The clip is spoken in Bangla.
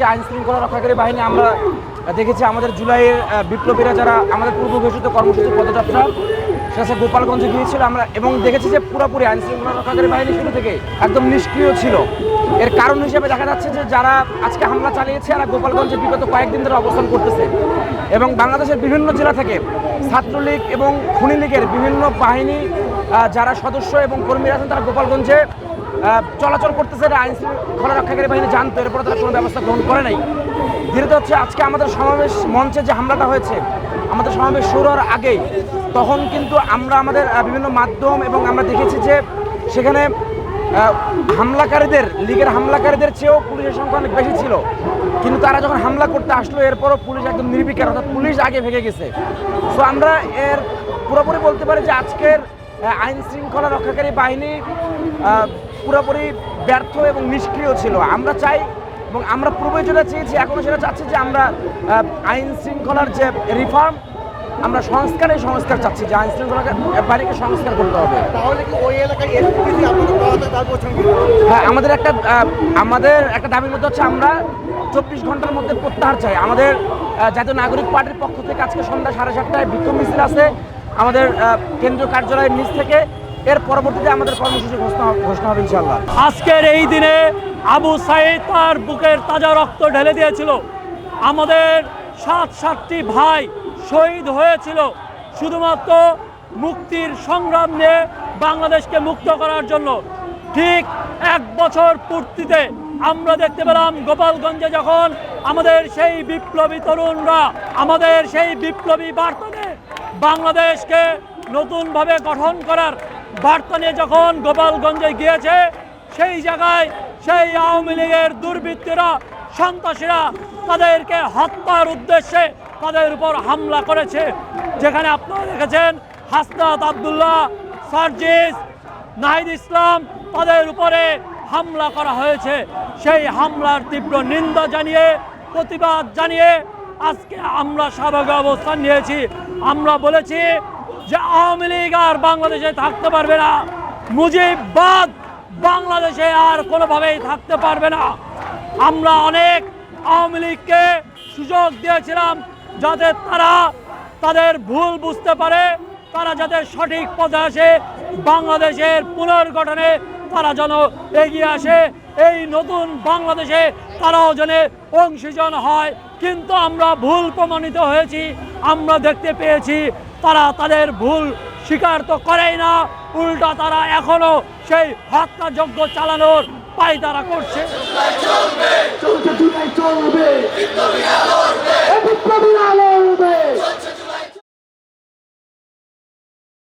আজকে আইন শৃঙ্খলা রক্ষাকারী বাহিনী আমরা দেখেছি আমাদের জুলাইয়ের বিপ্লবীরা যারা আমাদের পূর্ব ঘোষিত কর্মসূচি পদযাত্রা সেটা গোপালগঞ্জে গিয়েছিল আমরা এবং দেখেছি যে পুরোপুরি আইন শৃঙ্খলা রক্ষাকারী বাহিনী শুরু থেকে একদম নিষ্ক্রিয় ছিল। এর কারণ হিসেবে দেখা যাচ্ছে যে যারা আজকে হামলা চালিয়েছে এরা গোপালগঞ্জে বিগত কয়েকদিন ধরে অবস্থান করতেছে এবং বাংলাদেশের বিভিন্ন জেলা থেকে ছাত্রলীগ এবং খুনি লীগের বিভিন্ন বাহিনী যারা সদস্য এবং কর্মীরা আছেন তারা গোপালগঞ্জে চলাচল করতেছে। আইন শৃঙ্খলা রক্ষাকারী বাহিনী জানতো, এরপরে তারা কোনো ব্যবস্থা গ্রহণ করে নাই। দ্বিতীয়ত হচ্ছে আজকে আমাদের সমাবেশ মঞ্চে যে হামলাটা হয়েছে আমাদের সমাবেশ শুরু হওয়ার আগেই তখন কিন্তু আমরা আমাদের বিভিন্ন মাধ্যম এবং আমরা দেখেছি যে সেখানে হামলাকারীদের লীগের হামলাকারীদের চেয়েও পুলিশের সংখ্যা অনেক বেশি ছিল, কিন্তু তারা যখন হামলা করতে আসলো এরপরও পুলিশ একদম নির্বিকার, অর্থাৎ পুলিশ আগে ভেঙে গেছে। সো আমরা এর পুরোপুরি বলতে পারি যে আজকের আইন শৃঙ্খলা রক্ষাকারী বাহিনী পুরোপুরি ব্যর্থ এবং নিষ্ক্রিয় ছিল। আমরা চাই এবং আমরা পূর্বে যেটা চেয়েছি এখনও সেটা চাচ্ছি যে আমরা আইন শৃঙ্খলার যে রিফর্ম আমরা সংস্কার চাচ্ছি, যে আইন শৃঙ্খলা বাহিনীকে সংস্কার করতে হবে। তাহলে কি ওই এলাকায় এসপিসি আপনাদের পড়াতে তার পছন্দ? হ্যাঁ, আমাদের একটা দাবির মধ্যে হচ্ছে আমরা 24 ঘন্টার মধ্যে প্রত্যাহার চাই। আমাদের জাতীয় নাগরিক পার্টির পক্ষ থেকে আজকে সন্ধ্যা 7:30টায় বিক্ষোভ মিছিল আছে আমাদের কেন্দ্রীয় কার্যালয়ের নিচ থেকে। এর পরবর্তীতে আমাদের কর্মসূচি ঘোষণা হবে ইনশাআল্লাহ। আজকের এই দিনে আবু সাঈদ তার বুকের তাজা রক্ত ঢেলে দিয়েছিল। আমাদের 7টি ভাই শহীদ হয়েছিল শুধুমাত্র মুক্তির সংগ্রাম নিয়ে বাংলাদেশকে মুক্ত করার জন্য। ঠিক 1 বছর পূর্তিতে আমরা দেখতে পেলাম গোপালগঞ্জে যখন আমাদের সেই বিপ্লবী তরুণরা আমাদের সেই বিপ্লবী বার্তা নিয়ে বাংলাদেশকে নতুনভাবে গঠন করার বার্তা নিয়ে যখন গোপালগঞ্জে গিয়েছে, সেই জায়গায় সেই আওয়ামী লীগের দুর্বৃত্তরা সন্ত্রাসীরা তাদেরকে হত্যার উদ্দেশ্যে তাদের উপর হামলা করেছে। যেখানে আপনারা দেখেছেন হাসনাত আব্দুল্লাহ, সার্জিস, নাহিদ ইসলাম, তাদের উপরে হামলা করা হয়েছে। সেই হামলার তীব্র নিন্দা জানিয়ে প্রতিবাদ জানিয়ে আজকে আমরা স্বাভাবিক অবস্থান নিয়েছি। আমরা বলেছি যে আওয়ামী লীগ আর বাংলাদেশে থাকতে পারবে না, মুজিববাদ বাংলাদেশে আর কোনোভাবেই থাকতে পারবে না। আমরা অনেক আওয়ামী লীগকে সুযোগ দিয়েছিলাম যাতে তারা তাদের ভুল বুঝতে পারে, তারা যাতে সঠিক পথে আসে, বাংলাদেশের পুনর্গঠনে তারা যেন এগিয়ে আসে, এই নতুন বাংলাদেশে তারাও যেন অংশীজন হয়। কিন্তু আমরা ভুল প্রমাণিত হয়েছি। আমরা দেখতে পেয়েছি তারা তাদের ভুল স্বীকার তো করেই না, উল্টা তারা এখনো সেই হত্যাযজ্ঞ চালানোর পায়তারা করছে।